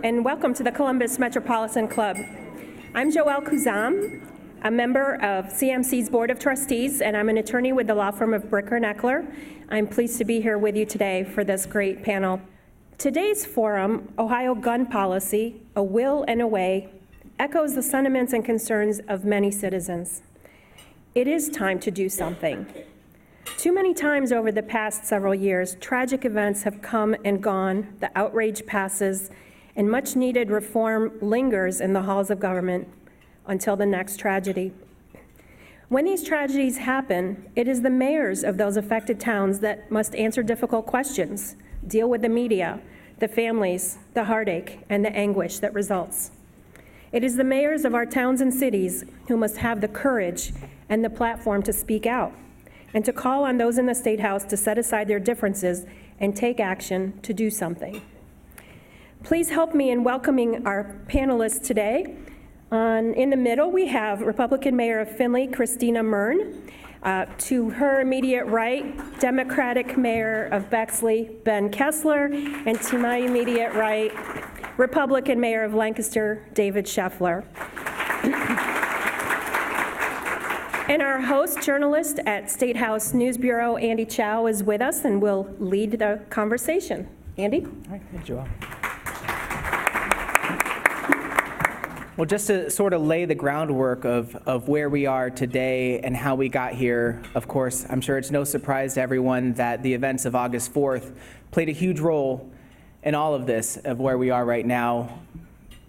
and welcome to the Columbus Metropolitan Club. I'm Joelle Kuzam, a member of CMC's Board of Trustees, and I'm an attorney with the law firm of Bricker and Eckler. I'm pleased to be here with you today for this great panel. Today's forum, Ohio Gun Policy, A Will and a Way, echoes the sentiments and concerns of many citizens. It is time to do something. Too many times over the past several years, tragic events have come and gone, the outrage passes, and much needed reform lingers in the halls of government until the next tragedy. When these tragedies happen, it is the mayors of those affected towns that must answer difficult questions, deal with the media, the families, the heartache, and the anguish that results. It is the mayors of our towns and cities who must have the courage and the platform to speak out, and to call on those in the Statehouse to set aside their differences and take action to do something. Please help me in welcoming our panelists today. In the middle, we have Republican Mayor of Findlay, Christina Mern. To her immediate right, Democratic Mayor of Bexley, Ben Kessler. And to my immediate right, Republican Mayor of Lancaster, David Scheffler. And our host journalist at Statehouse News Bureau, Andy Chow, is with us and will lead the conversation. Andy? All right, thank you, Joelle. Well, just to sort of lay the groundwork of where we are today and how we got here, of course, I'm sure it's no surprise to everyone that the events of August 4th played a huge role in all of this, of where we are right now.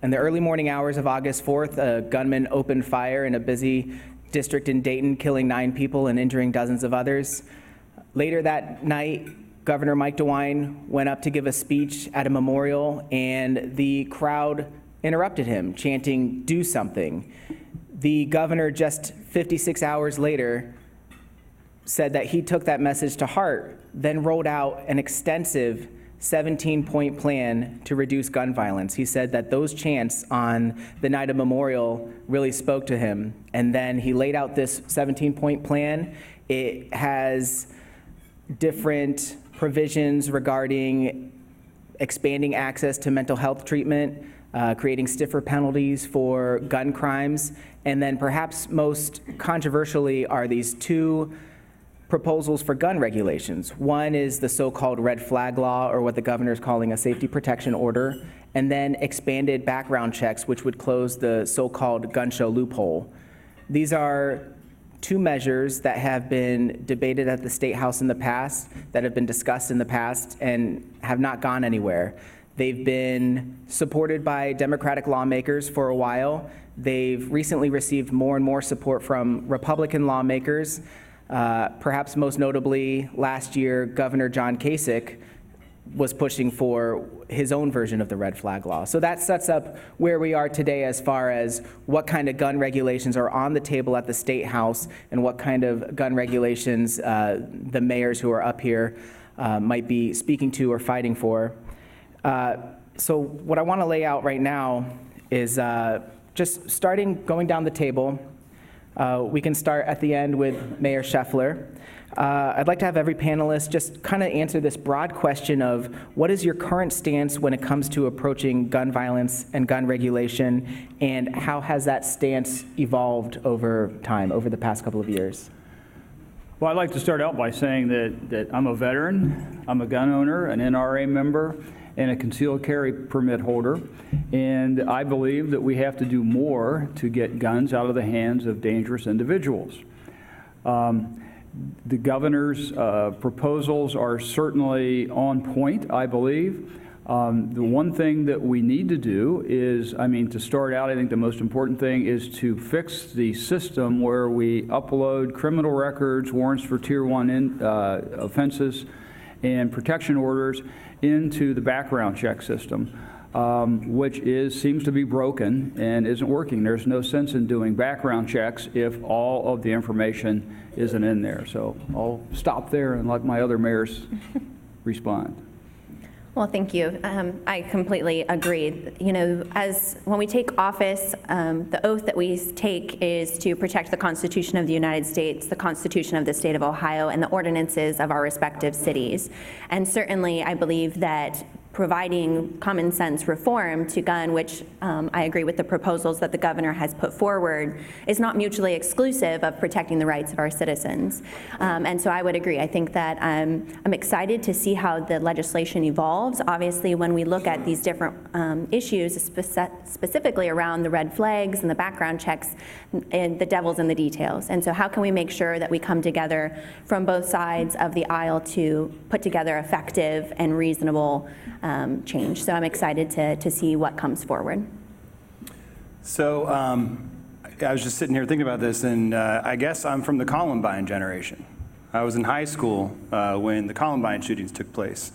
In the early morning hours of August 4th, a gunman opened fire in a busy district in Dayton, killing 9 people and injuring dozens of others. Later that night, Governor Mike DeWine went up to give a speech at a memorial, and the crowd interrupted him, chanting, "Do something." The governor, just 56 hours later, said that he took that message to heart, then rolled out an extensive 17-point plan to reduce gun violence. He said that those chants on the night of memorial really spoke to him. And then he laid out this 17-point plan. It has different provisions regarding expanding access to mental health treatment, creating stiffer penalties for gun crimes, and then perhaps most controversially are these 2 proposals for gun regulations. One is the so-called red flag law, or what the governor is calling a safety protection order, and then expanded background checks, which would close the so-called gun show loophole. These are 2 measures that have been debated at the Statehouse in the past, that have been discussed in the past, and have not gone anywhere. They've been supported by Democratic lawmakers for a while. They've recently received more and more support from Republican lawmakers. Perhaps most notably, last year, Governor John Kasich was pushing for his own version of the red flag law. So that sets up where we are today as far as what kind of gun regulations are on the table at the Statehouse and what kind of gun regulations the mayors who are up here might be speaking to or fighting for. So what I want to lay out right now is just going down the table. We can start at the end with Mayor Scheffler. I'd like to have every panelist just kind of answer this broad question of what is your current stance when it comes to approaching gun violence and gun regulation, and how has that stance evolved over time, over the past couple of years? Well, I'd like to start out by saying that I'm a veteran, I'm a gun owner, an NRA member, and a concealed carry permit holder, and I believe that we have to do more to get guns out of the hands of dangerous individuals. The governor's proposals are certainly on point, I believe. The one thing that we need to do is, to start out, I think the most important thing is to fix the system where we upload criminal records, warrants for Tier 1 offenses, and protection orders into the background check system, which seems to be broken and isn't working. There's no sense in doing background checks if all of the information isn't in there. So I'll stop there and let my other mayors respond. Well, thank you. I completely agree. When we take office, the oath that we take is to protect the Constitution of the United States, the Constitution of the State of Ohio, and the ordinances of our respective cities. And certainly, I believe that providing common sense reform to gun, which I agree with the proposals that the governor has put forward, is not mutually exclusive of protecting the rights of our citizens. And so I would agree. I think that I'm excited to see how the legislation evolves. Obviously, when we look at these different issues, specifically around the red flags and the background checks, and the devil's in the details. And so how can we make sure that we come together from both sides of the aisle to put together effective and reasonable change? So I'm excited to see what comes forward. So I was just sitting here thinking about this, and I guess I'm from the Columbine generation. I was in high school when the Columbine shootings took place.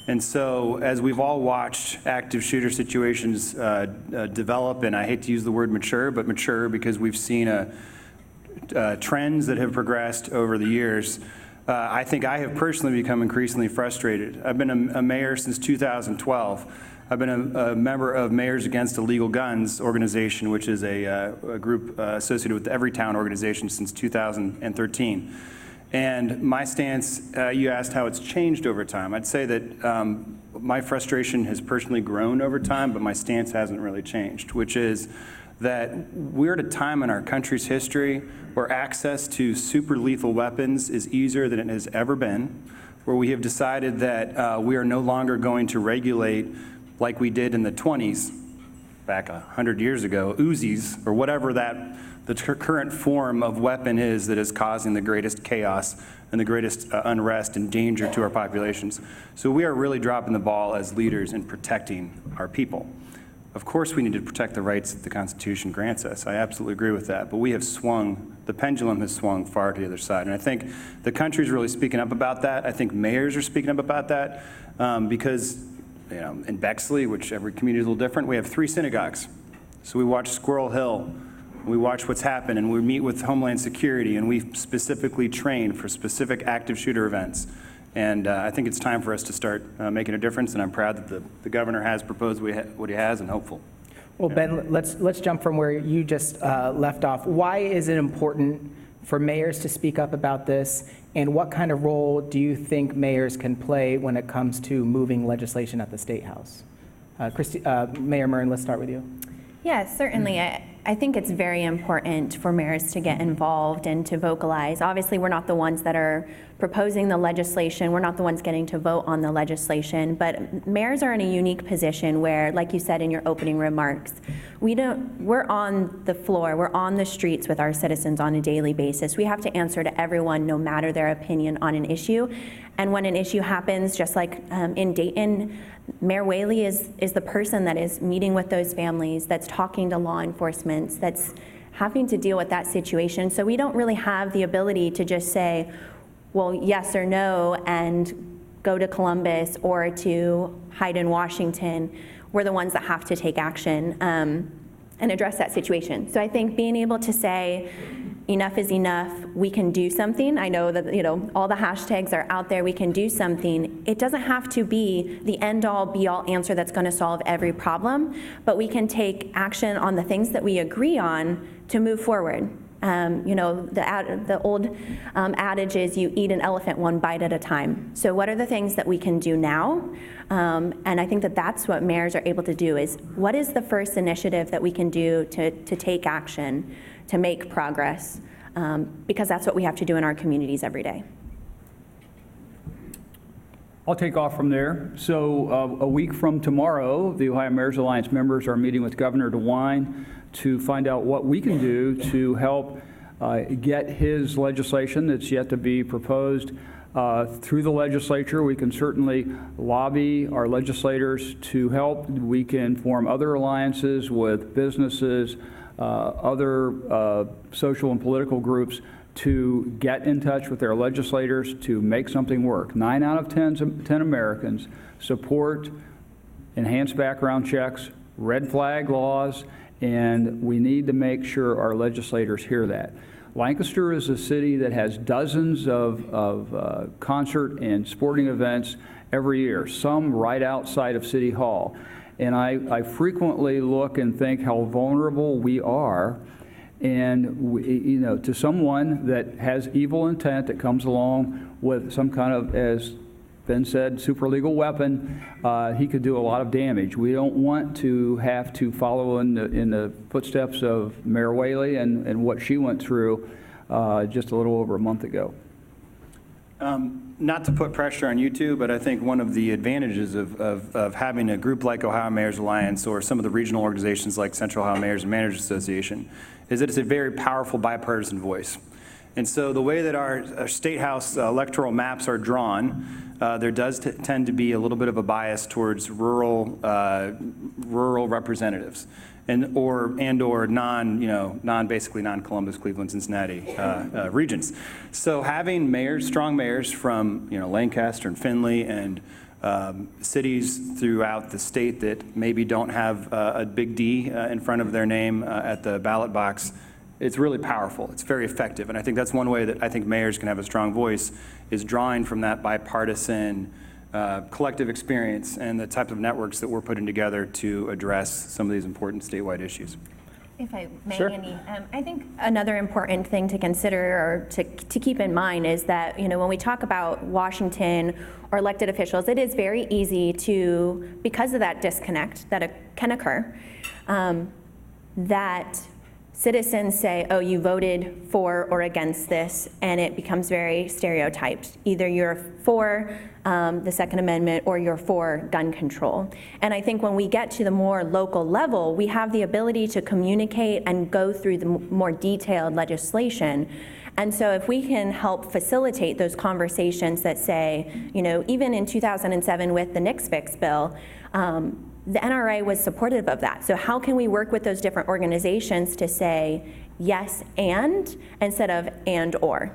And so as we've all watched active shooter situations develop, and I hate to use the word mature, but mature because we've seen trends that have progressed over the years, I think I have personally become increasingly frustrated. I've been a mayor since 2012. I've been a member of Mayors Against Illegal Guns organization, which is a group associated with the Everytown organization since 2013. And my stance, you asked how it's changed over time. I'd say that my frustration has personally grown over time, but my stance hasn't really changed, which is that we're at a time in our country's history where access to super lethal weapons is easier than it has ever been, where we have decided that we are no longer going to regulate like we did in the 20s, back 100 years ago, Uzis, or whatever the current form of weapon is that is causing the greatest chaos and the greatest unrest and danger to our populations. So we are really dropping the ball as leaders in protecting our people. Of course we need to protect the rights that the Constitution grants us. I absolutely agree with that, but we have swung, the pendulum has swung far to the other side. And I think the country's really speaking up about that. I think mayors are speaking up about that because in Bexley, which every community is a little different, we have 3 synagogues. So we watch Squirrel Hill, we watch what's happened, and we meet with Homeland Security, and we specifically train for specific active shooter events. And I think it's time for us to start making a difference, and I'm proud that the governor has proposed what he has, and hopeful. Well, Ben, let's jump from where you just left off. Why is it important for mayors to speak up about this, and what kind of role do you think mayors can play when it comes to moving legislation at the State House? Mayor Murren, let's start with you. Yes, certainly. I think it's very important for mayors to get involved and to vocalize. Obviously, we're not the ones that are proposing the legislation. We're not the ones getting to vote on the legislation. But mayors are in a unique position where, like you said in your opening remarks, we're on the floor, we're on the streets with our citizens on a daily basis. We have to answer to everyone, no matter their opinion on an issue. And when an issue happens, just like in Dayton, Mayor Whaley is the person that is meeting with those families, that's talking to law enforcement, that's having to deal with that situation. So we don't really have the ability to just say, well, yes or no, and go to Columbus or to hide in Washington. We're the ones that have to take action and address that situation. So I think being able to say, enough is enough, we can do something. I know that all the hashtags are out there, we can do something. It doesn't have to be the end-all, be-all answer that's going to solve every problem, but we can take action on the things that we agree on to move forward. The old adage is you eat an elephant one bite at a time. So what are the things that we can do now? And I think that that's what mayors are able to do, is what is the first initiative that we can do to take action, to make progress, because that's what we have to do in our communities every day. I'll take off from there. So a week from tomorrow, the Ohio Mayors Alliance members are meeting with Governor DeWine to find out what we can do to help get his legislation that's yet to be proposed through the legislature. We can certainly lobby our legislators to help. We can form other alliances with businesses, other social and political groups to get in touch with their legislators to make something work. 9 out of 10 Americans support enhanced background checks, red flag laws, and we need to make sure our legislators hear that. Lancaster is a city that has dozens of concert and sporting events every year, some right outside of City Hall. And I frequently look and think how vulnerable we are, and to someone that has evil intent that comes along with some kind of, as Ben said, super legal weapon, he could do a lot of damage. We don't want to have to follow in the footsteps of Mayor Whaley and what she went through just a little over a month ago. Not to put pressure on you two, but I think one of the advantages of having a group like Ohio Mayors Alliance or some of the regional organizations like Central Ohio Mayors and Managers Association is that it's a very powerful bipartisan voice. And so the way that our Statehouse electoral maps are drawn, there does tend to be a little bit of a bias towards rural representatives or basically non-Columbus, Cleveland, Cincinnati regions. So having mayors, strong mayors from Lancaster and Findlay and cities throughout the state that maybe don't have a big D in front of their name at the ballot box, it's really powerful. It's very effective. And I think that's one way that I think mayors can have a strong voice, is drawing from that bipartisan collective experience and the type of networks that we're putting together to address some of these important statewide issues. If I may, Sure. Andy, I think another important thing to consider or to keep in mind is that, when we talk about Washington or elected officials, it is very easy to, because of that disconnect that can occur, that citizens say, oh, you voted for or against this, and it becomes very stereotyped. Either you're for the Second Amendment or you're for gun control. And I think when we get to the more local level, we have the ability to communicate and go through the more detailed legislation. And so if we can help facilitate those conversations that say, even in 2007 with the Nix Fix bill, the NRA was supportive of that. So how can we work with those different organizations to say yes and instead of and or?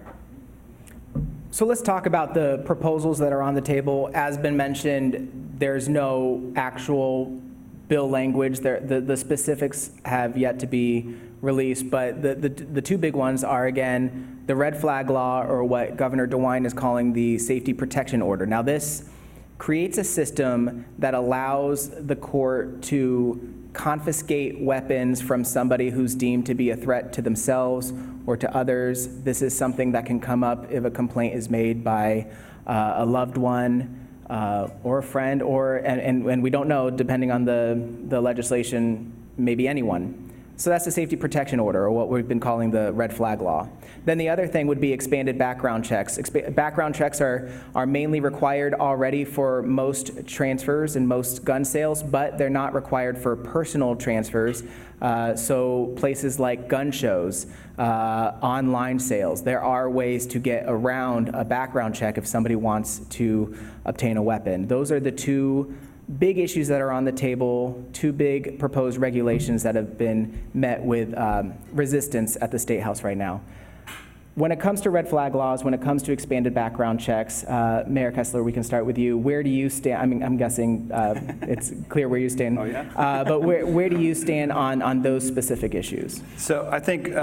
So let's talk about the proposals that are on the table. As been mentioned, there's no actual bill language. The specifics have yet to be released, but the two big ones are, again, the red flag law, or what Governor DeWine is calling the safety protection order. Now, this creates a system that allows the court to confiscate weapons from somebody who's deemed to be a threat to themselves or to others. This is something that can come up if a complaint is made by a loved one or a friend, and we don't know, depending on the legislation, maybe anyone. So that's the safety protection order, or what we've been calling the red flag law. Then the other thing would be expanded background checks. Background checks are mainly required already for most transfers and most gun sales, but they're not required for personal transfers. So places like gun shows, online sales, there are ways to get around a background check if somebody wants to obtain a weapon. Those are the two big issues that are on the table, two big proposed regulations that have been met with resistance at the State House right now. When it comes to red flag laws, when it comes to expanded background checks, Mayor Kessler, we can start with you. Where do you stand? I mean, I'm guessing it's clear where you stand. Oh, yeah? But where do you stand on those specific issues? So I think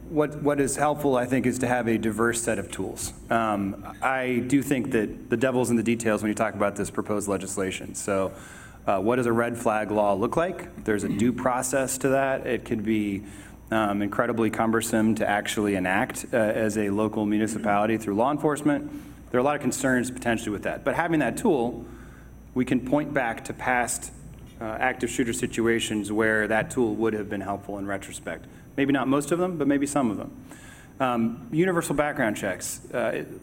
what is helpful, I think, is to have a diverse set of tools. I do think that the devil's in the details when you talk about this proposed legislation. So what does a red flag law look like? There's a due process to that. It could be incredibly cumbersome to actually enact as a local municipality through law enforcement. There are a lot of concerns potentially with that. But having that tool, we can point back to past active shooter situations where that tool would have been helpful in retrospect. Maybe not most of them, but maybe some of them. Universal background checks,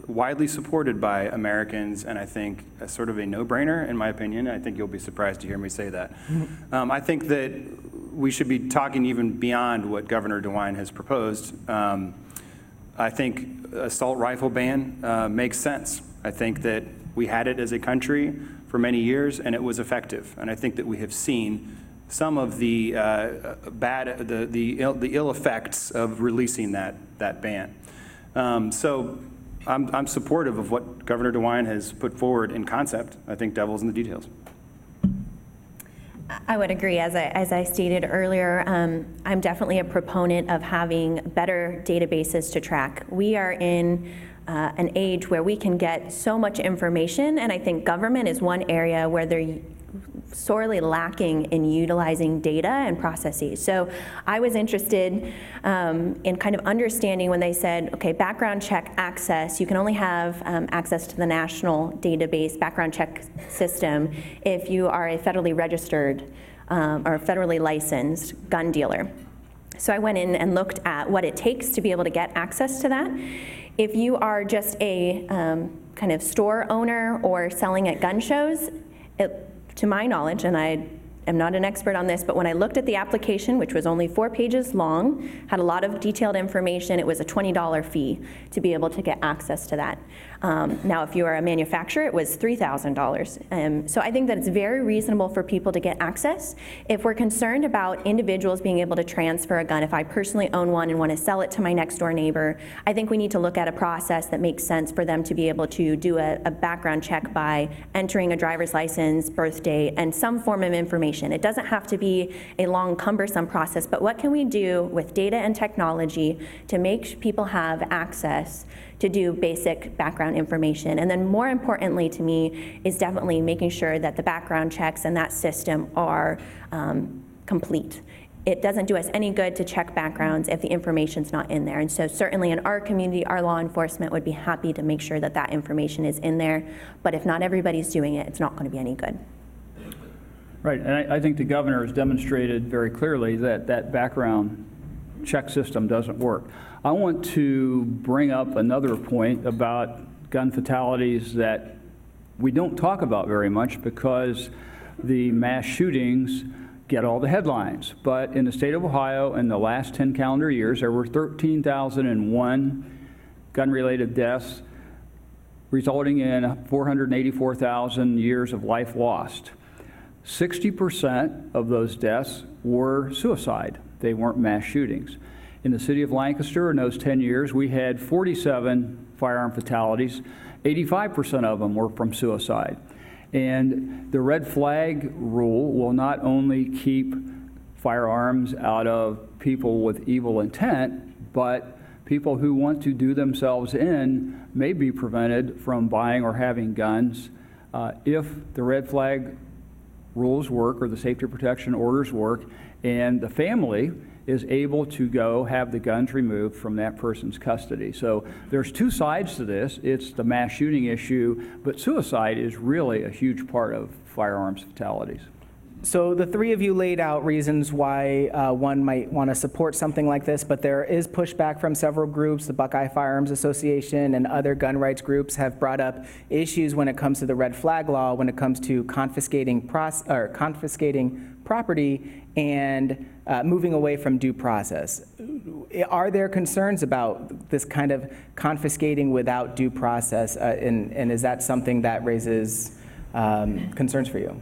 widely supported by Americans, and I think sort of a no-brainer, in my opinion. I think you'll be surprised to hear me say that. I think that we should be talking even beyond what Governor DeWine has proposed. I think assault rifle ban makes sense. I think that we had it as a country for many years, and it was effective. And I think that we have seen some of the ill effects of releasing that ban. So I'm supportive of what Governor DeWine has put forward in concept. I think devil's in the details. I would agree. As I stated earlier, I'm definitely a proponent of having better databases to track. We are in an age where we can get so much information, and I think government is one area where sorely lacking in utilizing data and processes. So I was interested in kind of understanding when they said, okay, background check access, you can only have access to the national database background check system if you are a federally registered or federally licensed gun dealer. So I went in and looked at what it takes to be able to get access to that. If you are just a kind of store owner or selling at gun shows, to my knowledge, and I am not an expert on this, but when I looked at the application, which was only 4 pages long, had a lot of detailed information, it was a $20 fee to be able to get access to that. Now, if you are a manufacturer, it was $3,000. So I think that it's very reasonable for people to get access. If we're concerned about individuals being able to transfer a gun, if I personally own one and want to sell it to my next door neighbor, I think we need to look at a process that makes sense for them to be able to do a background check by entering a driver's license, birth date, and some form of information. It doesn't have to be a long, cumbersome process, but what can we do with data and technology to make people have access to do basic background information? And then more importantly to me is definitely making sure that the background checks and that system are complete. It doesn't do us any good to check backgrounds if the information's not in there. And so certainly in our community, our law enforcement would be happy to make sure that that information is in there. But if not everybody's doing it, it's not going to be any good. Right, and I think the governor has demonstrated very clearly that that background check system doesn't work. I want to bring up another point about gun fatalities that we don't talk about very much because the mass shootings get all the headlines. But in the state of Ohio, in the last 10 calendar years, there were 13,001 gun-related deaths, resulting in 484,000 years of life lost. 60% of those deaths were suicide. They weren't mass shootings. In the city of Lancaster, in those 10 years, we had 47 firearm fatalities. 85% of them were from suicide. And the red flag rule will not only keep firearms out of people with evil intent, but people who want to do themselves in may be prevented from buying or having guns if the red flag rules work or the safety protection orders work, and the family is able to go have the guns removed from that person's custody. So there's two sides to this. It's the mass shooting issue, but suicide is really a huge part of firearms fatalities. So the three of you laid out reasons why one might want to support something like this, but there is pushback from several groups. The Buckeye Firearms Association and other gun rights groups have brought up issues when it comes to the red flag law, when it comes to confiscating property and moving away from due process. Are there concerns about this kind of confiscating without due process, and is that something that raises concerns for you?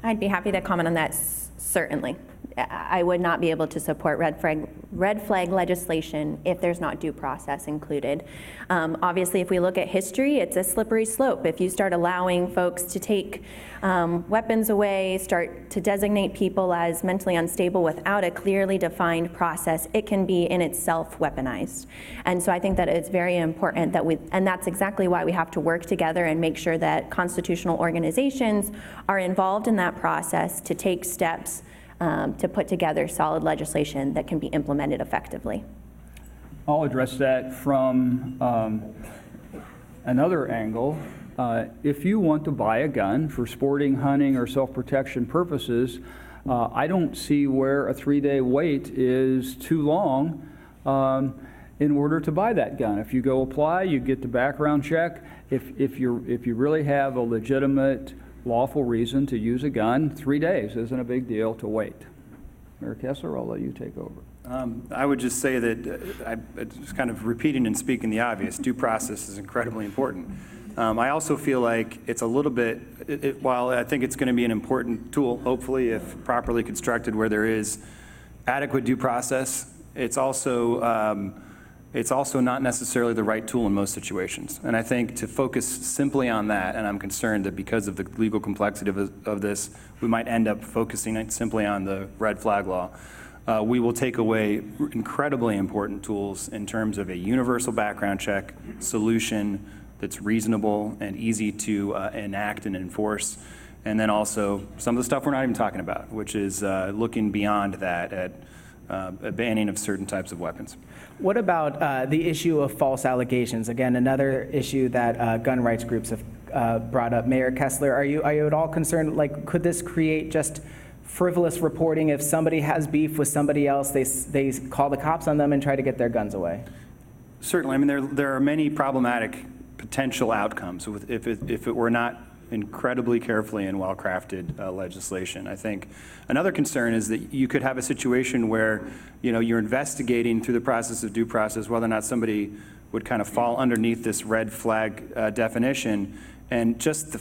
I'd be happy to comment on that, certainly. I would not be able to support red flag legislation if there's not due process included. Obviously, if we look at history, it's a slippery slope. If you start allowing folks to take weapons away, start to designate people as mentally unstable without a clearly defined process, it can be in itself weaponized. And so I think that it's very important that and that's exactly why we have to work together and make sure that constitutional organizations are involved in that process to take steps to put together solid legislation that can be implemented effectively. I'll address that from another angle. If you want to buy a gun for sporting, hunting, or self-protection purposes, I don't see where a 3-day wait is too long in order to buy that gun. If you go apply, you get the background check. If you really have a legitimate lawful reason to use a gun, 3 days isn't a big deal to wait. Mayor Kessler, I'll let you take over. I would just say that it's kind of repeating and speaking the obvious. Due process is incredibly important. I also feel like it's a little bit, while I think it's going to be an important tool, hopefully, if properly constructed, where there is adequate due process, it's also not necessarily the right tool in most situations. And I think to focus simply on that, and I'm concerned that because of the legal complexity of this, we might end up focusing simply on the red flag law. We will take away incredibly important tools in terms of a universal background check solution that's reasonable and easy to enact and enforce, And then also some of the stuff we're not even talking about, which is looking beyond that at a banning of certain types of weapons. What about the issue of false allegations? Again, another issue that gun rights groups have brought up. Mayor Kessler, are you at all concerned, like, could this create just frivolous reporting? If somebody has beef with somebody else, they call the cops on them and try to get their guns away? Certainly. I mean, there are many problematic potential outcomes if it were not incredibly carefully and well-crafted legislation. I think another concern is that you could have a situation where, you're investigating through the process of due process whether or not somebody would kind of fall underneath this red flag definition, and just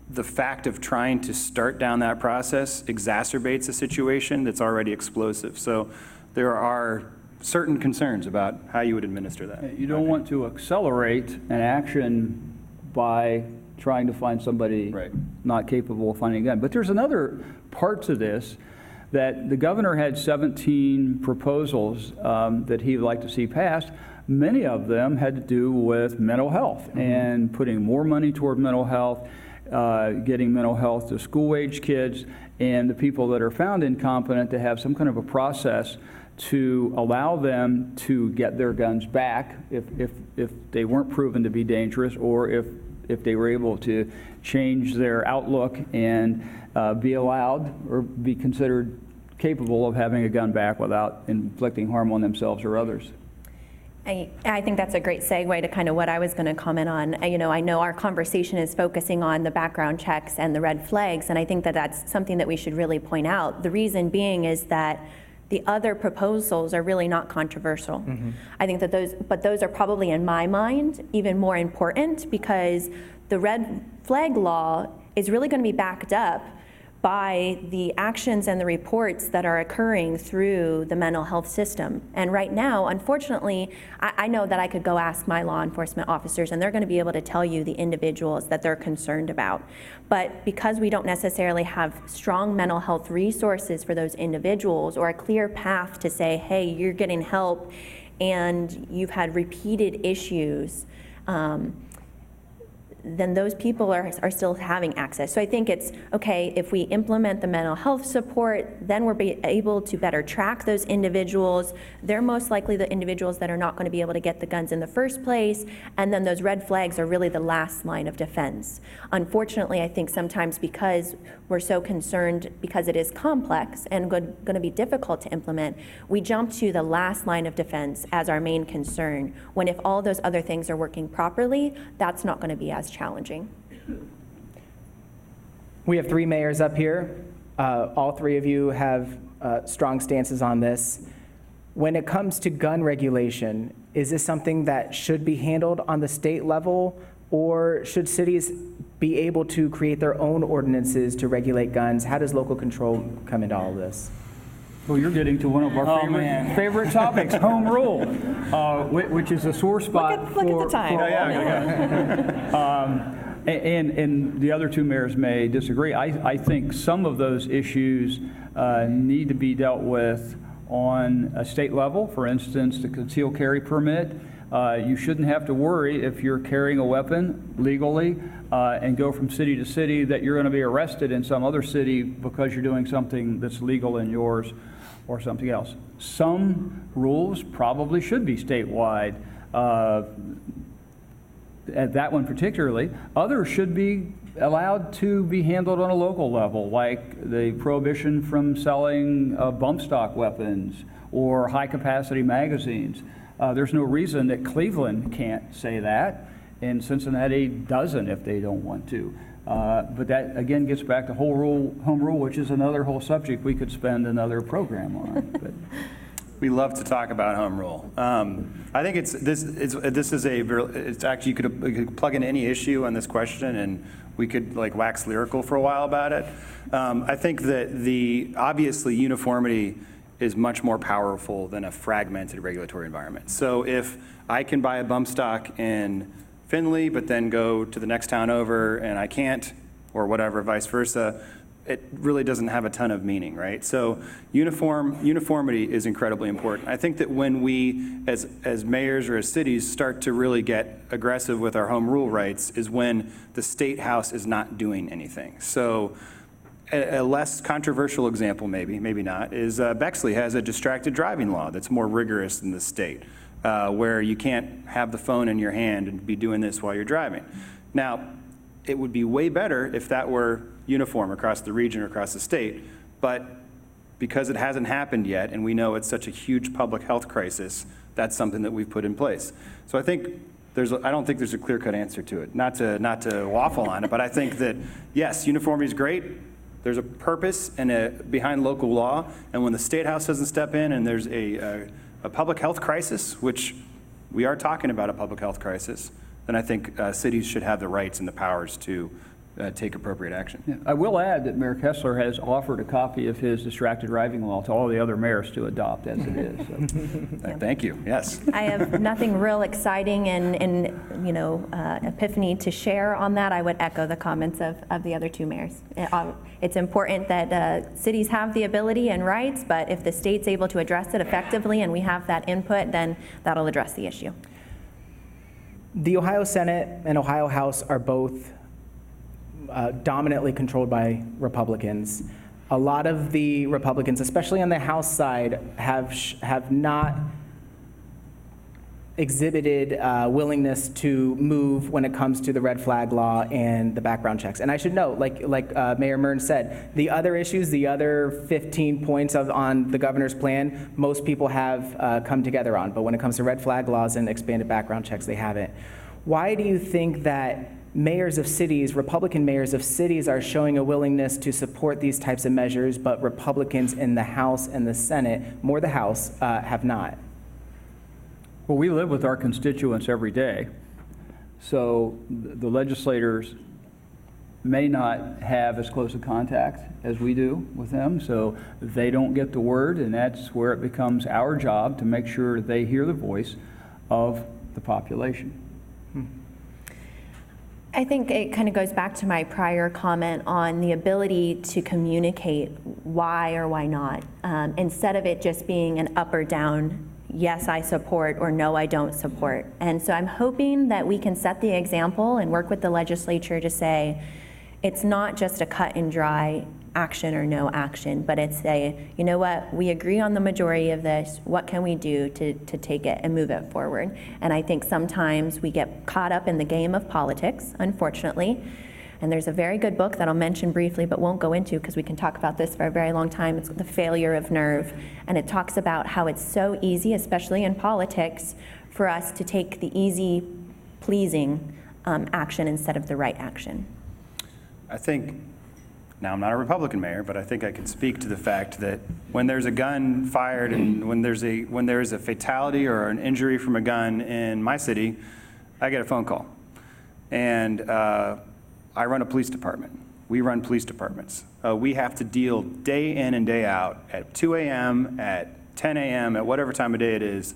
the fact of trying to start down that process exacerbates a situation that's already explosive. So there are certain concerns about how you would administer that. You don't want to accelerate an action by trying to find somebody not capable of finding a gun. But there's another part to this, that the governor had 17 proposals that he would like to see passed. Many of them had to do with mental health and putting more money toward mental health, getting mental health to school-age kids, and the people that are found incompetent to have some kind of a process to allow them to get their guns back if they weren't proven to be dangerous, or if they were able to change their outlook and be allowed or be considered capable of having a gun back without inflicting harm on themselves or others. I think that's a great segue to kind of what I was going to comment on. I know our conversation is focusing on the background checks and the red flags, and I think that that's something that we should really point out. The reason being is that the other proposals are really not controversial. I think that those are probably, in my mind, even more important, because the red flag law is really going to be backed up by the actions and the reports that are occurring through the mental health system. And right now, unfortunately, I know that I could go ask my law enforcement officers and they're going to be able to tell you the individuals that they're concerned about. But because we don't necessarily have strong mental health resources for those individuals, or a clear path to say, hey, you're getting help and you've had repeated issues, then those people are still having access. So I think it's okay if we implement the mental health support, then we're able to better track those individuals. They're most likely the individuals that are not going to be able to get the guns in the first place, and then those red flags are really the last line of defense. Unfortunately, I think sometimes because we're so concerned, because it is complex and going to be difficult to implement, we jump to the last line of defense as our main concern, when if all those other things are working properly, that's not going to be as challenging. We have three mayors up here. All three of you have strong stances on this. When it comes to gun regulation, is this something that should be handled on the state level, or should cities be able to create their own ordinances to regulate guns? How does local control come into all of this? Well, you're getting to one of our favorite topics, home rule, which is a sore spot. Look at the time. And the other two mayors may disagree. I think some of those issues need to be dealt with on a state level. For instance, the concealed carry permit. You shouldn't have to worry if you're carrying a weapon legally and go from city to city that you're going to be arrested in some other city because you're doing something that's legal in yours or something else. Some rules probably should be statewide, at that one particularly. Others should be allowed to be handled on a local level, like the prohibition from selling bump stock weapons or high-capacity magazines. There's no reason that Cleveland can't say that, and Cincinnati doesn't if they don't want to. But that, again, gets back to home rule, which is another whole subject we could spend another program on. But. We love to talk about home rule. I think it's actually, you could plug in any issue on this question and we could like wax lyrical for a while about it. I think that obviously uniformity is much more powerful than a fragmented regulatory environment. So if I can buy a bump stock in Findlay, but then go to the next town over and I can't, or whatever, vice versa, it really doesn't have a ton of meaning, right? So uniformity is incredibly important. I think that when we, as mayors or as cities, start to really get aggressive with our home rule rights is when the Statehouse is not doing anything. So a less controversial example, maybe not, is Bexley has a distracted driving law that's more rigorous than the state, where you can't have the phone in your hand and be doing this while you're driving. Now, it would be way better if that were uniform across the region or across the state, but because it hasn't happened yet, and we know it's such a huge public health crisis, that's something that we've put in place. So I think I don't think there's a clear-cut answer to it. Not to waffle on it, but I think that, yes, uniformity is great. There's a purpose behind local law, and when the Statehouse doesn't step in and there's a public health crisis, which we are talking about a public health crisis, then I think cities should have the rights and the powers to take appropriate action. Yeah. I will add that Mayor Kessler has offered a copy of his distracted driving law to all the other mayors to adopt as it is. So. Thank you, yes. I have nothing real exciting and epiphany to share on that. I would echo the comments of the other two mayors. It's important that cities have the ability and rights, but if the state's able to address it effectively and we have that input, then that'll address the issue. The Ohio Senate and Ohio House are both dominantly controlled by Republicans. A lot of the Republicans, especially on the House side, have not exhibited willingness to move when it comes to the red flag law and the background checks. And I should note, like Mayor Mearns said, the other issues, the other 15 points on the governor's plan, most people have come together on. But when it comes to red flag laws and expanded background checks, they haven't. Why do you think that mayors of cities, Republican mayors of cities, are showing a willingness to support these types of measures, but Republicans in the House and the Senate, more the House, have not? Well, we live with our constituents every day, so the legislators may not have as close a contact as we do with them, so they don't get the word, and that's where it becomes our job to make sure they hear the voice of the population. I think it kind of goes back to my prior comment on the ability to communicate why or why not, instead of it just being an up or down, yes, I support, or no, I don't support. And so I'm hoping that we can set the example and work with the legislature to say, it's not just a cut and dry action or no action, but it's you know what, we agree on the majority of this, what can we do to take it and move it forward? And I think sometimes we get caught up in the game of politics, unfortunately. And there's a very good book that I'll mention briefly but won't go into because we can talk about this for a very long time. It's The Failure of Nerve. And it talks about how it's so easy, especially in politics, for us to take the easy, pleasing action instead of the right action. I think, now I'm not a Republican mayor, but I think I can speak to the fact that when there's a gun fired and when there's a fatality or an injury from a gun in my city, I get a phone call. And I run a police department. We run police departments. We have to deal day in and day out at 2 a.m., at 10 a.m., at whatever time of day it is,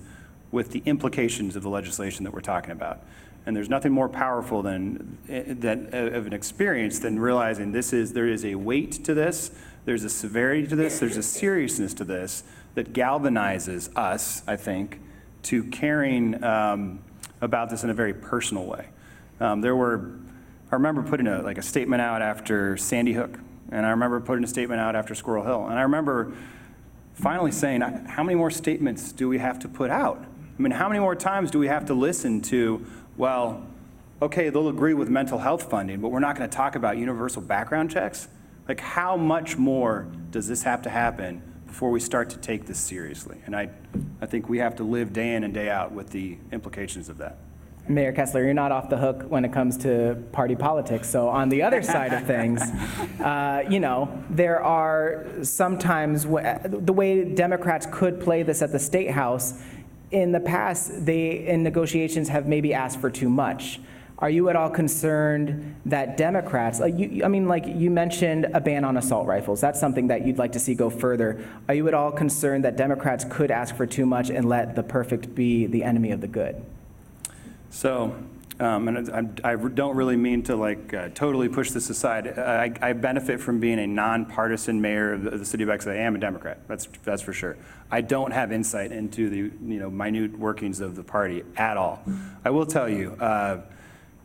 with the implications of the legislation that we're talking about. And there's nothing more powerful than of an experience than realizing there is a weight to this, there's a severity to this, there's a seriousness to this that galvanizes us, I think, to caring about this in a very personal way. I remember putting a statement out after Sandy Hook, and I remember putting a statement out after Squirrel Hill, and I remember finally saying, how many more statements do we have to put out? I mean, how many more times do we have to listen to, well, okay, they'll agree with mental health funding, but we're not going to talk about universal background checks? Like, how much more does this have to happen before we start to take this seriously? And I think we have to live day in and day out with the implications of that. Mayor Kessler, you're not off the hook when it comes to party politics. So on the other side of things, there are sometimes the way Democrats could play this at the Statehouse. In the past, they, in negotiations, have maybe asked for too much. Are you at all concerned that Democrats, you mentioned a ban on assault rifles. That's something that you'd like to see go further. Are you at all concerned that Democrats could ask for too much and let the perfect be the enemy of the good? So and I don't really mean to totally push this aside. I benefit from being a nonpartisan mayor of the city of Bexley. I am a Democrat, that's for sure. I don't have insight into the minute workings of the party at all. I will tell you,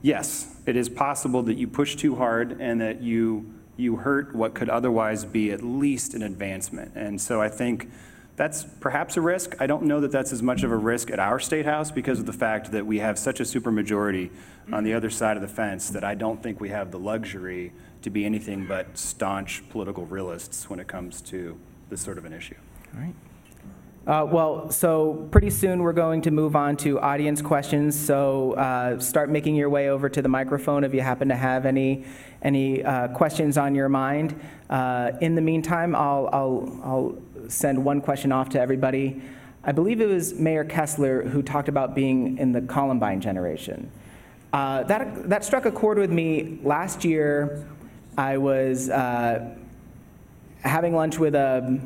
yes, it is possible that you push too hard and that you hurt what could otherwise be at least an advancement. And so I think that's perhaps a risk. I don't know that that's as much of a risk at our state house because of the fact that we have such a supermajority on the other side of the fence that I don't think we have the luxury to be anything but staunch political realists when it comes to this sort of an issue. All right. Well, so pretty soon we're going to move on to audience questions. So start making your way over to the microphone if you happen to have any questions on your mind. In the meantime, I'll send one question off to everybody. I believe it was Mayor Kessler who talked about being in the Columbine generation. That struck a chord with me. Last year, I was having lunch with a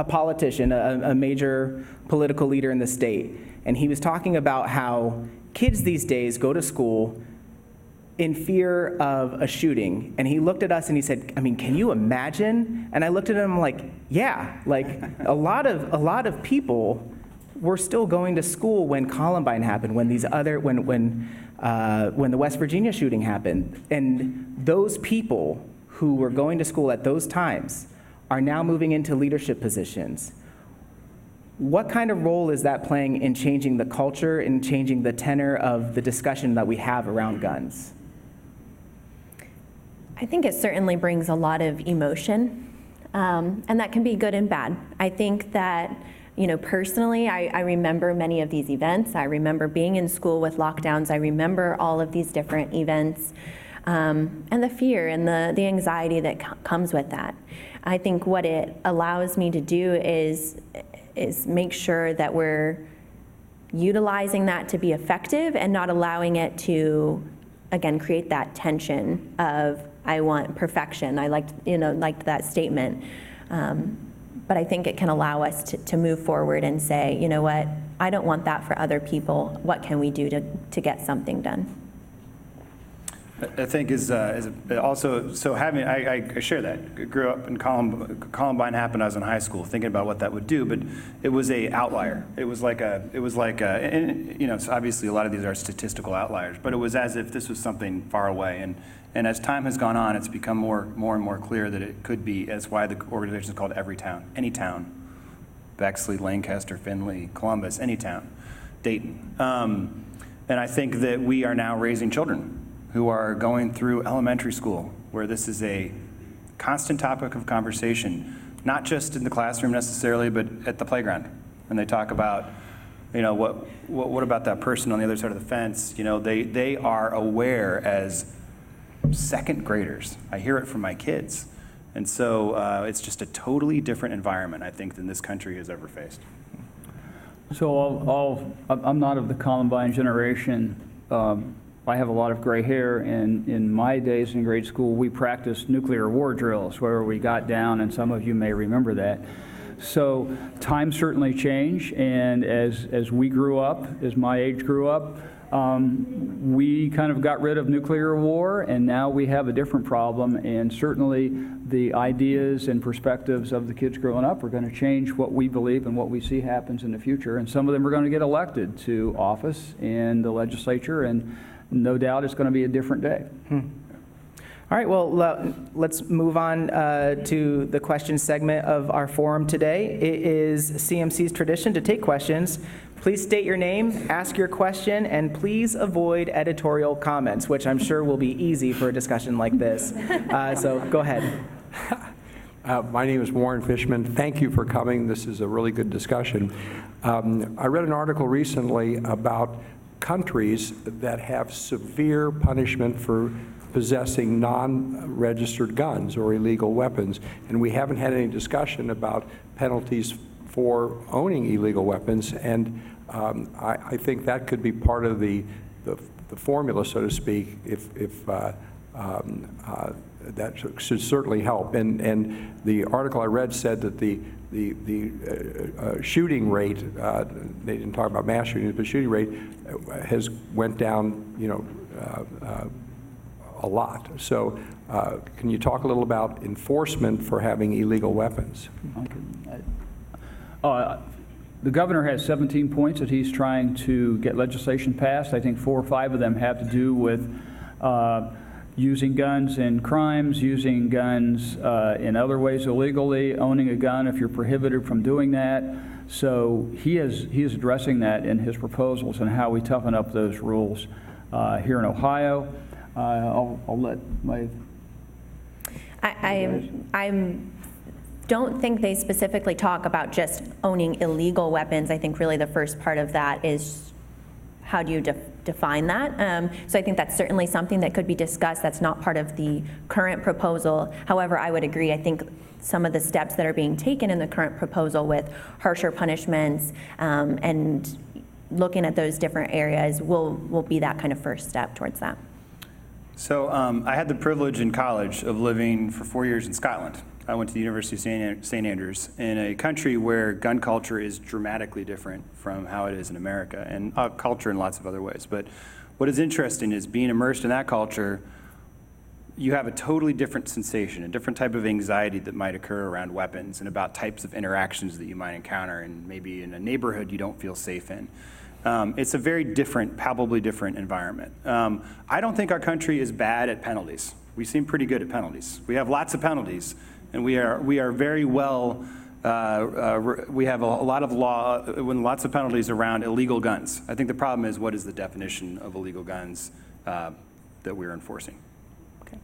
politician, a major political leader in the state, and he was talking about how kids these days go to school in fear of a shooting. And he looked at us and he said, I mean, can you imagine? And I looked at him like, yeah, like a lot of people were still going to school when Columbine happened, when the West Virginia shooting happened. And those people who were going to school at those times are now moving into leadership positions. What kind of role is that playing in changing the culture and changing the tenor of the discussion that we have around guns? I think it certainly brings a lot of emotion, and that can be good and bad. I think that, personally, I remember many of these events. I remember being in school with lockdowns. I remember all of these different events, and the fear and the anxiety that comes with that. I think what it allows me to do is make sure that we're utilizing that to be effective and not allowing it to, again, create that tension of, I want perfection. I liked that statement. But I think it can allow us to move forward and say, you know what, I don't want that for other people. What can we do to get something done? I think is also, so having, I share that. I grew up in Columbine happened, I was in high school, thinking about what that would do, but it was a outlier. It was like and, so obviously a lot of these are statistical outliers, but it was as if this was something far away. And as time has gone on, it's become more and more clear that it could be, that's why the organization is called Every Town, any town. Bexley, Lancaster, Findlay, Columbus, any town, Dayton. And I think that we are now raising children who are going through elementary school, where this is a constant topic of conversation, not just in the classroom necessarily, but at the playground. And they talk about, what about that person on the other side of the fence? They are aware as second graders. I hear it from my kids. And so it's just a totally different environment, I think, than this country has ever faced. So I'm not of the Columbine generation. I have a lot of gray hair, and in my days in grade school, we practiced nuclear war drills where we got down, and some of you may remember that. So times certainly change, and as we grew up, as my age grew up, we kind of got rid of nuclear war, and now we have a different problem, and certainly the ideas and perspectives of the kids growing up are going to change what we believe and what we see happens in the future, and some of them are going to get elected to office in the legislature, and no doubt it's going to be a different day. All right, well, let's move on to the question segment of our forum today. It is CMC's tradition to take questions. Please state your name, ask your question, and please avoid editorial comments, which I'm sure will be easy for a discussion like this. So go ahead. My name is Warren Fishman. Thank you for coming. This is a really good discussion. I read an article recently about countries that have severe punishment for possessing non-registered guns or illegal weapons, and we haven't had any discussion about penalties for owning illegal weapons, and I think that could be part of the formula, so to speak, if that should certainly help. And the article I read said that the shooting rate, they didn't talk about mass shootings, but shooting rate has went down, a lot. So can you talk a little about enforcement for having illegal weapons? The governor has 17 points that he's trying to get legislation passed. I think 4 or 5 of them have to do with using guns in crimes, using guns in other ways illegally, owning a gun if you're prohibited from doing that. So he is addressing that in his proposals and how we toughen up those rules here in Ohio. I'll let my... I don't think they specifically talk about just owning illegal weapons. I think really the first part of that is how do you define that? So I think that's certainly something that could be discussed. That's not part of the current proposal. However, I would agree. I think some of the steps that are being taken in the current proposal with harsher punishments and looking at those different areas will be that kind of first step towards that. So I had the privilege in college of living for 4 years in Scotland. I went to the University of St. Andrews in a country where gun culture is dramatically different from how it is in America, and culture in lots of other ways. But what is interesting is being immersed in that culture, you have a totally different sensation, a different type of anxiety that might occur around weapons and about types of interactions that you might encounter, and maybe in a neighborhood you don't feel safe in. It's a very different, palpably different environment. I don't think our country is bad at penalties. We seem pretty good at penalties. We have lots of penalties, and we are very well, we have a lot of law, lots of penalties around illegal guns. I think the problem is, what is the definition of illegal guns that we're enforcing? Okay.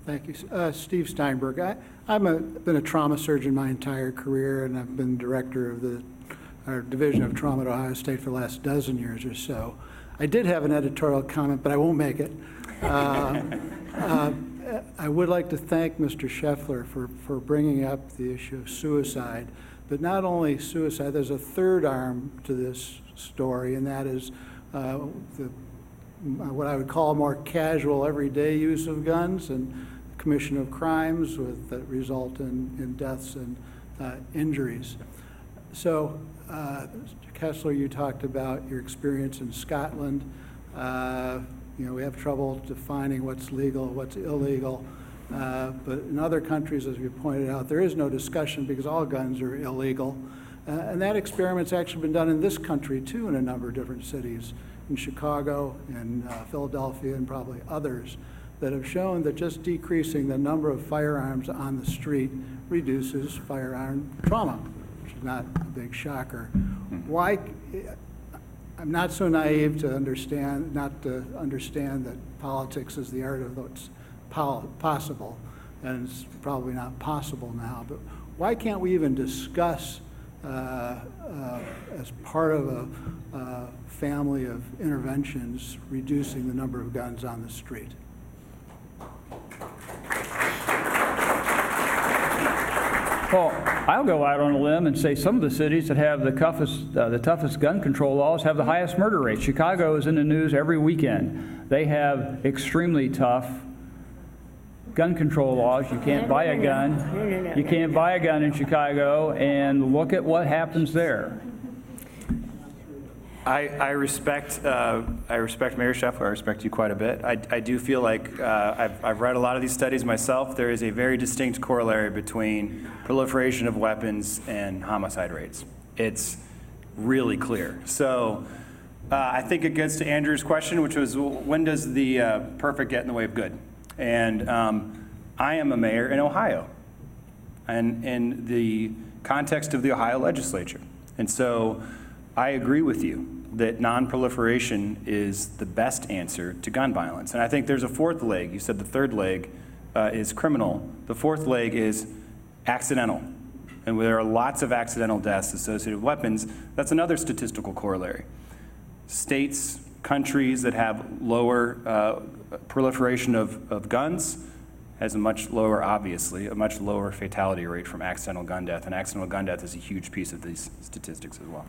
Thank you. Steve Steinberg. I've been a trauma surgeon my entire career, and I've been director of our Division of Trauma at Ohio State for the last dozen years or so. I did have an editorial comment, but I won't make it. I would like to thank Mr. Scheffler for bringing up the issue of suicide, but not only suicide, there's a third arm to this story, and that is what I would call more casual, everyday use of guns and commission of crimes that result in deaths and injuries. So, Mr. Kessler, you talked about your experience in Scotland. We have trouble defining what's legal, what's illegal. But in other countries, as you pointed out, there is no discussion because all guns are illegal. And that experiment's actually been done in this country, too, in a number of different cities, in Chicago and Philadelphia and probably others, that have shown that just decreasing the number of firearms on the street reduces firearm trauma, which is not a big shocker. Why? I'm not so naive to understand that politics is the art of what's possible, and it's probably not possible now, but why can't we even discuss as part of a family of interventions reducing the number of guns on the street? Well, I'll go out on a limb and say some of the cities that have the toughest gun control laws have the highest murder rate. Chicago is in the news every weekend. They have extremely tough gun control laws. You can't buy a gun. You can't buy a gun in Chicago, and look at what happens there. I respect Mayor Scheffler. I respect you quite a bit. I do feel like I've read a lot of these studies myself. There is a very distinct corollary between proliferation of weapons and homicide rates. It's really clear. So I think it gets to Andrew's question, which was, when does the perfect get in the way of good? And I am a mayor in Ohio, and in the context of the Ohio legislature. And so I agree with you that non-proliferation is the best answer to gun violence. And I think there's a fourth leg. You said the third leg is criminal. The fourth leg is accidental. And there are lots of accidental deaths associated with weapons. That's another statistical corollary. States, countries that have lower proliferation of guns has a much lower, obviously, a much lower fatality rate from accidental gun death. And accidental gun death is a huge piece of these statistics as well.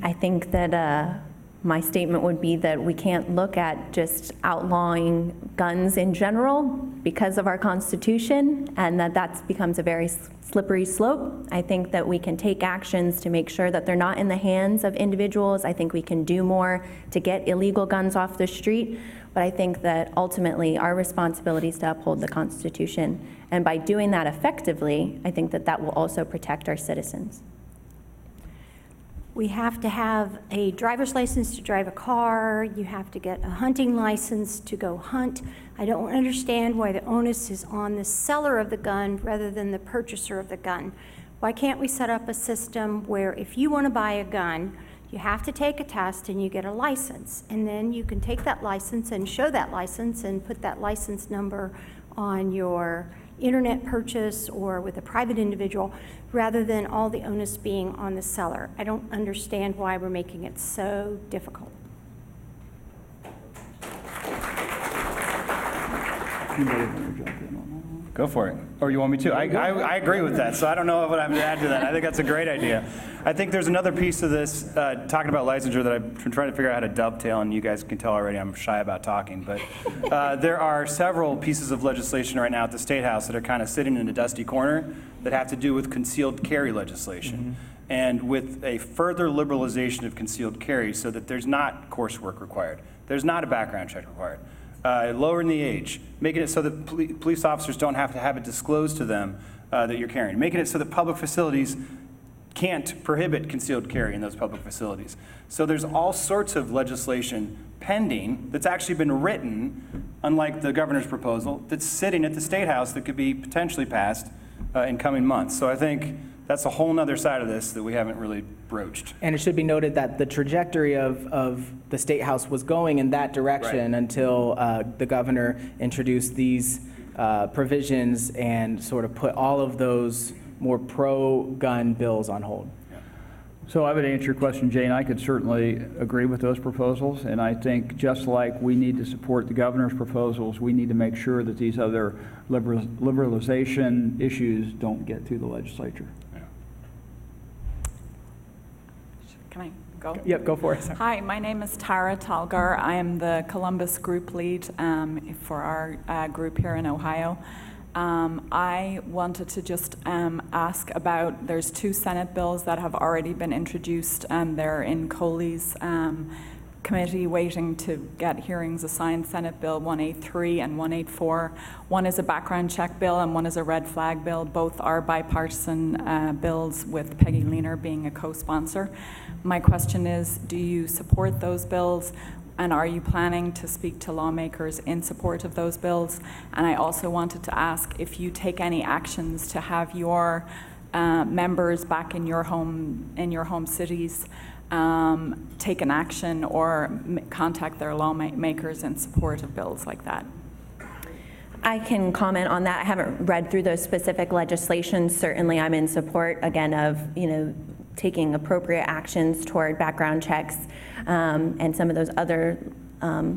I think that My statement would be that we can't look at just outlawing guns in general because of our Constitution, and that becomes a very slippery slope. I think that we can take actions to make sure that they're not in the hands of individuals. I think we can do more to get illegal guns off the street, but I think that ultimately our responsibility is to uphold the Constitution. And by doing that effectively, I think that that will also protect our citizens. We have to have a driver's license to drive a car. You have to get a hunting license to go hunt. I don't understand why the onus is on the seller of the gun rather than the purchaser of the gun. Why can't we set up a system where if you want to buy a gun, you have to take a test and you get a license, and then you can take that license and show that license and put that license number on your internet purchase or with a private individual, rather than all the onus being on the seller. I don't understand why we're making it so difficult. Go for it. Or you want me to? I agree with that, so I don't know what I have to add to that. I think that's a great idea. I think there's another piece of this, talking about licensure, that I've been trying to figure out how to dovetail, and you guys can tell already I'm shy about talking, but there are several pieces of legislation right now at the Statehouse that are kind of sitting in a dusty corner that have to do with concealed carry legislation. And with a further liberalization of concealed carry so that there's not coursework required, there's not a background check required, lowering the age, making it so that police officers don't have to have it disclosed to them that you're carrying, making it so that public facilities can't prohibit concealed carry in those public facilities. So there's all sorts of legislation pending that's actually been written, unlike the governor's proposal, that's sitting at the Statehouse that could be potentially passed in coming months. So I think that's a whole nother side of this that we haven't really broached. And it should be noted that the trajectory of the Statehouse was going in that direction until the governor introduced these provisions and sort of put all of those more pro-gun bills on hold. So I would answer your question, Jane. I could certainly agree with those proposals, and I think just like we need to support the governor's proposals, we need to make sure that these other liberalization issues don't get through the legislature. Can I go? Yep, go for it. Hi, my name is Tara Talgar. I am the Columbus group lead for our group here in Ohio. I wanted to just ask about, there's 2 Senate bills that have already been introduced, and they're in Coley's committee waiting to get hearings assigned, Senate Bill 183 and 184. One is a background check bill and one is a red flag bill. Both are bipartisan bills, with Peggy Leaner being a co-sponsor. My question is, do you support those bills? And are you planning to speak to lawmakers in support of those bills? And I also wanted to ask if you take any actions to have your members back in your home cities take an action or contact their lawmakers in support of bills like that. I can comment on that. I haven't read through those specific legislations. Certainly I'm in support, again, of taking appropriate actions toward background checks and some of those other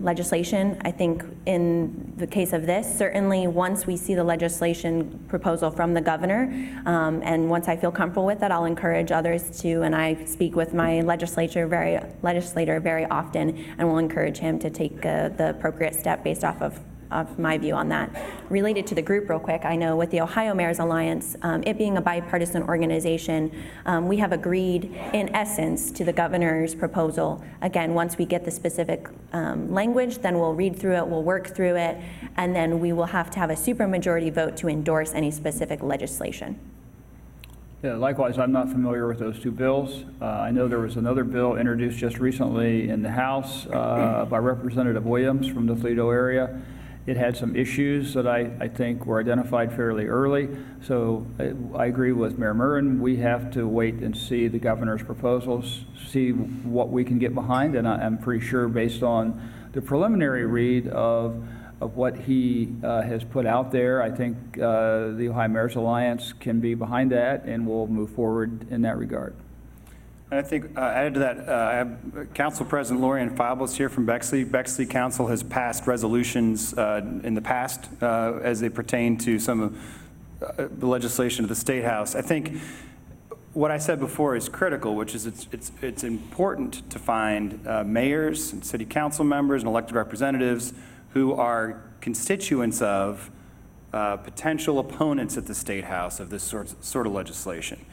legislation. I think in the case of this, certainly once we see the legislation proposal from the governor, and once I feel comfortable with it, I'll encourage others to, and I speak with my legislator very often, and will encourage him to take the appropriate step based off of my view on that. Related to the group real quick, I know with the Ohio Mayor's Alliance, it being a bipartisan organization, we have agreed in essence to the governor's proposal. Again, once we get the specific language, then we'll read through it, we'll work through it, and then we will have to have a supermajority vote to endorse any specific legislation. Yeah, likewise, I'm not familiar with those 2 bills. I know there was another bill introduced just recently in the House by Representative Williams from the Toledo area. It had some issues that I think were identified fairly early. So I agree with Mayor Murren. We have to wait and see the governor's proposals, see what we can get behind. And I'm pretty sure based on the preliminary read of what he has put out there, I think the Ohio Mayor's Alliance can be behind that, and we'll move forward in that regard. And I think added to that, I have Council President Lorianne Fables here from Bexley. Bexley Council has passed resolutions in the past as they pertain to some of the legislation of the Statehouse. I think what I said before is critical, which is it's important to find mayors and city council members and elected representatives who are constituents of potential opponents at the State House of this sort of legislation,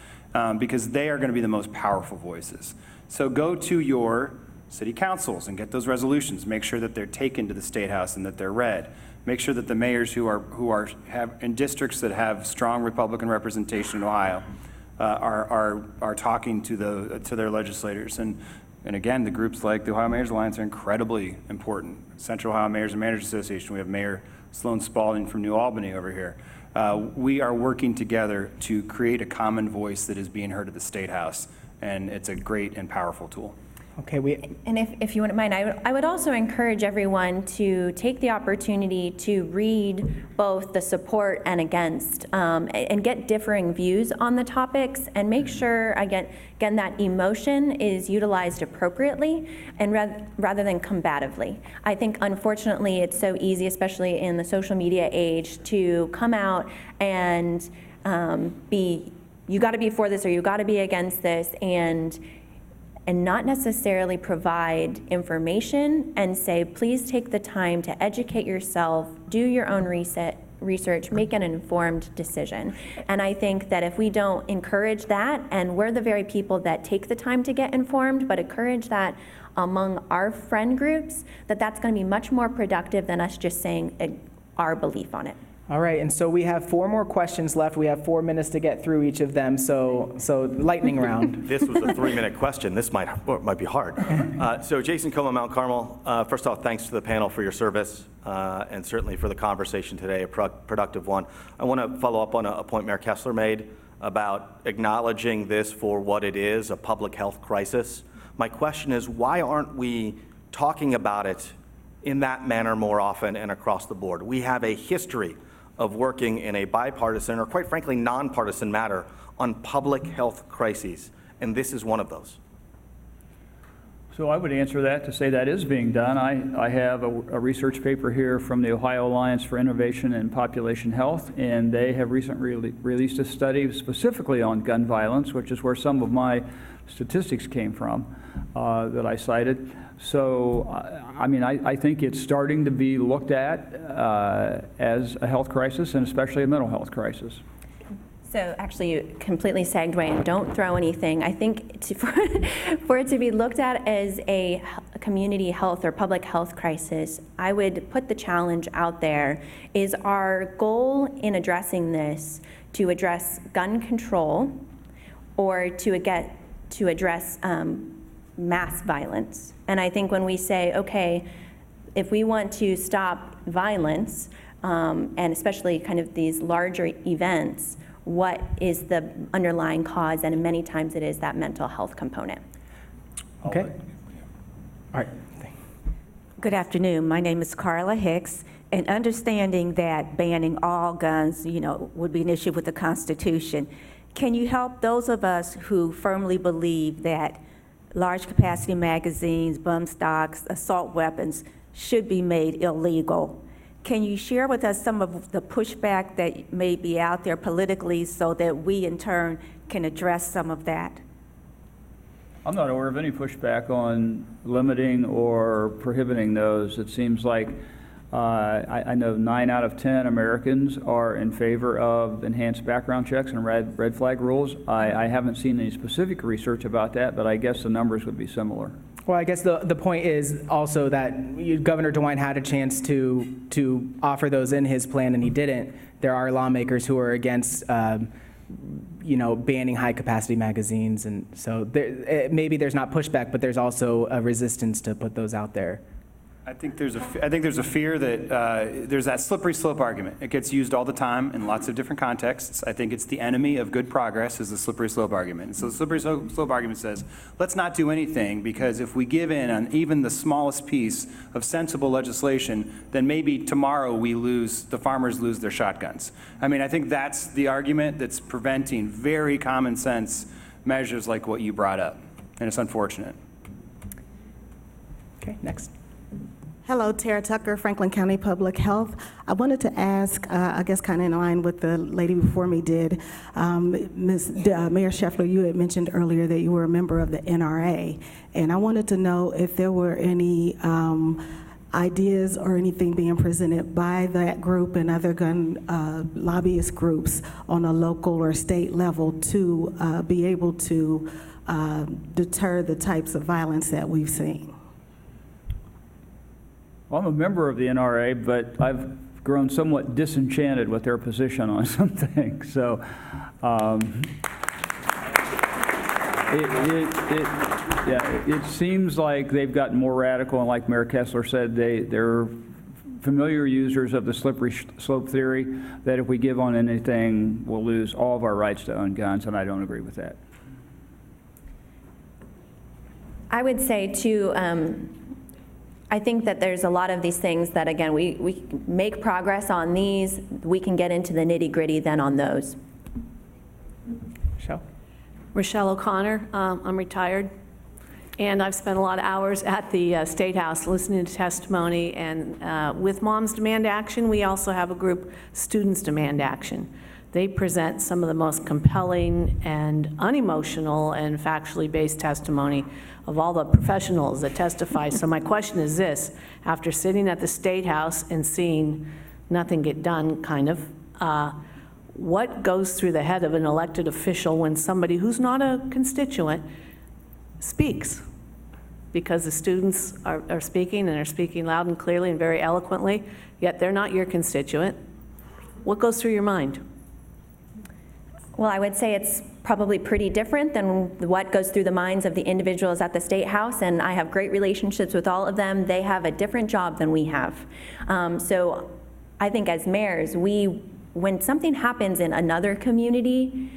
because they are going to be the most powerful voices. So go to your city councils and get those resolutions. Make sure that they're taken to the State House and that they're read. Make sure that the mayors who have in districts that have strong Republican representation in Ohio are talking to their legislators. And again, the groups like the Ohio Mayors Alliance are incredibly important. Central Ohio Mayors and Managers Association, we have Mayor Sloan Spalding from New Albany over here. We are working together to create a common voice that is being heard at the State House, and it's a great and powerful tool. Okay, And if you wouldn't mind, I would also encourage everyone to take the opportunity to read both the support and against, and get differing views on the topics, and make sure, again that emotion is utilized appropriately and rather than combatively. I think, unfortunately, it's so easy, especially in the social media age, to come out and you got to be for this or you got to be against this, and not necessarily provide information and say, please take the time to educate yourself, do your own research, make an informed decision. And I think that if we don't encourage that, and we're the very people that take the time to get informed, but encourage that among our friend groups, that's going to be much more productive than us just saying our belief on it. all right, and so we have 4 more questions left. We have 4 minutes to get through each of them, so lightning round. This was a 3-minute question. This might be hard. So Jason Coma, Mount Carmel, first off, thanks to the panel for your service, and certainly for the conversation today, a productive one. I want to follow up on a point Mayor Kessler made about acknowledging this for what it is, a public health crisis. My question is, why aren't we talking about it in that manner more often and across the board? We have a history of working in a bipartisan, or quite frankly, nonpartisan matter on public health crises, and this is one of those. So I would answer that to say that is being done. I have a research paper here from the Ohio Alliance for Innovation in Population Health, and they have recently released a study specifically on gun violence, which is where some of my statistics came from that I cited. So, I mean, I think it's starting to be looked at as a health crisis, and especially a mental health crisis. So actually, you completely segued away, and don't throw anything. I think for it to be looked at as a community health or public health crisis, I would put the challenge out there. Is our goal in addressing this to address gun control, or to address mass violence? And I think when we say, okay, if we want to stop violence, and especially kind of these larger events, what is the underlying cause? And many times it is that mental health component. Okay. All right. Good afternoon. My name is Carla Hicks, and understanding that banning all guns, would be an issue with the Constitution, can you help those of us who firmly believe that large capacity magazines, bump stocks, assault weapons should be made illegal? Can you share with us some of the pushback that may be out there politically so that we in turn can address some of that? I'm not aware of any pushback on limiting or prohibiting those. It seems like I know 9 out of 10 Americans are in favor of enhanced background checks and red flag rules. I haven't seen any specific research about that, but I guess the numbers would be similar. Well, I guess the point is also that Governor DeWine had a chance to offer those in his plan, and he didn't. There are lawmakers who are against, banning high-capacity magazines, and so maybe there's not pushback, but there's also a resistance to put those out there. I think there's a fear that there's that slippery slope argument. It gets used all the time in lots of different contexts. I think it's the enemy of good progress is the slippery slope argument. And so the slippery slope argument says, let's not do anything, because if we give in on even the smallest piece of sensible legislation, then maybe tomorrow the farmers lose their shotguns. I mean, I think that's the argument that's preventing very common sense measures like what you brought up, and it's unfortunate. Okay, next. Hello, Tara Tucker, Franklin County Public Health. I wanted to ask, I guess kind of in line with the lady before me did, Mayor Scheffler, you had mentioned earlier that you were a member of the NRA, and I wanted to know if there were any ideas or anything being presented by that group and other gun lobbyist groups on a local or state level to be able to deter the types of violence that we've seen. Well, I'm a member of the NRA, but I've grown somewhat disenchanted with their position on some things. So it seems like they've gotten more radical, and like Mayor Kessler said, they're familiar users of the slippery slope theory that if we give on anything, we'll lose all of our rights to own guns, and I don't agree with that. I would say, too, I think that there's a lot of these things that, again, we make progress on these. We can get into the nitty-gritty then on those. Michelle? Rachelle OConnor. I'm retired, and I've spent a lot of hours at the Statehouse listening to testimony. And with Moms Demand Action, we also have a group, Students Demand Action. They present some of the most compelling and unemotional and factually based testimony of all the professionals that testify. So my question is this: after sitting at the Statehouse and seeing nothing get done, kind of, what goes through the head of an elected official when somebody who's not a constituent speaks? Because the students are speaking, and they're speaking loud and clearly and very eloquently, yet they're not your constituent. What goes through your mind? Well, I would say it's probably pretty different than what goes through the minds of the individuals at the Statehouse, and I have great relationships with all of them. They have a different job than we have. So I think as mayors, when something happens in another community,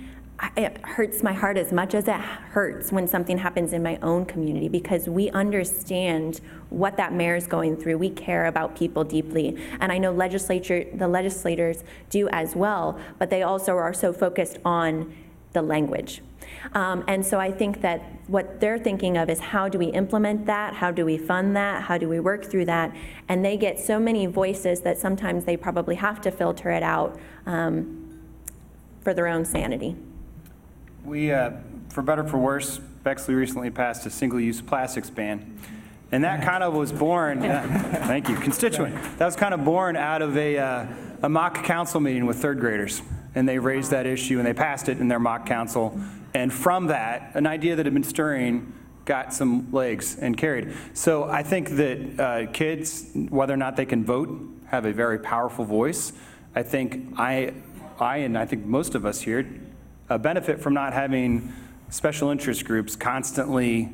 it hurts my heart as much as it hurts when something happens in my own community, because we understand what that mayor is going through. We care about people deeply. And I know the legislators do as well, but they also are so focused on the language. And so I think that what they're thinking of is, how do we implement that? How do we fund that? How do we work through that? And they get so many voices that sometimes they probably have to filter it out for their own sanity. We, for better or for worse, Bexley recently passed a single-use plastics ban. And that kind of was born, thank you, constituent. That was kind of born out of a mock council meeting with third graders. And they raised that issue and they passed it in their mock council. And from that, an idea that had been stirring got some legs and carried. So I think that kids, whether or not they can vote, have a very powerful voice. I think I and I think most of us here benefit from not having special interest groups constantly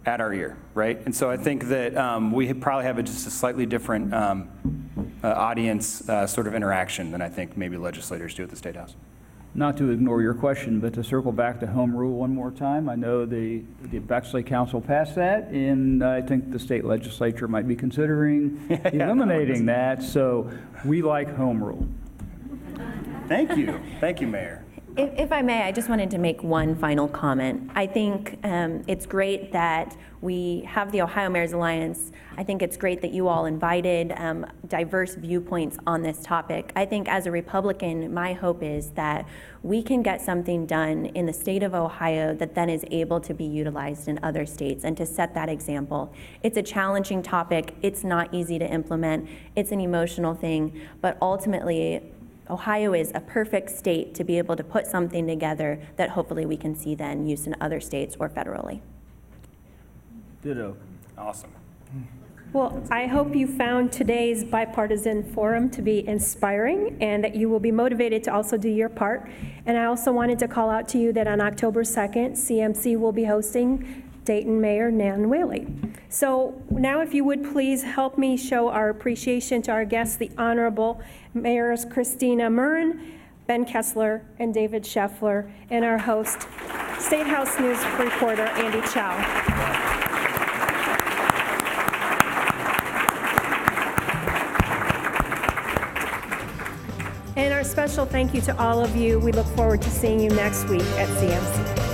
at our ear, right? And so I think that we probably have just a slightly different audience sort of interaction than I think maybe legislators do at the Statehouse. Not to ignore your question, but to circle back to home rule one more time, I know the Bexley Council passed that, and I think the state legislature might be considering eliminating that, so we like home rule. Thank you. Thank you, Mayor. If I may, I just wanted to make one final comment. I think it's great that we have the Ohio Mayors Alliance. I think it's great that you all invited diverse viewpoints on this topic. I think as a Republican, my hope is that we can get something done in the state of Ohio that then is able to be utilized in other states, and to set that example. It's a challenging topic. It's not easy to implement. It's an emotional thing, but ultimately, Ohio is a perfect state to be able to put something together that hopefully we can see then used in other states or federally. Ditto. Awesome. Well, I hope you found today's bipartisan forum to be inspiring, and that you will be motivated to also do your part. And I also wanted to call out to you that on October 2nd, CMC will be hosting Dayton Mayor Nan Whaley. So now, if you would please help me show our appreciation to our guests, the Honorable Mayors Christina Murren, Ben Kessler, and David Scheffler, and our host, Statehouse News reporter Andy Chow. And our special thank you to all of you. We look forward to seeing you next week at CMC.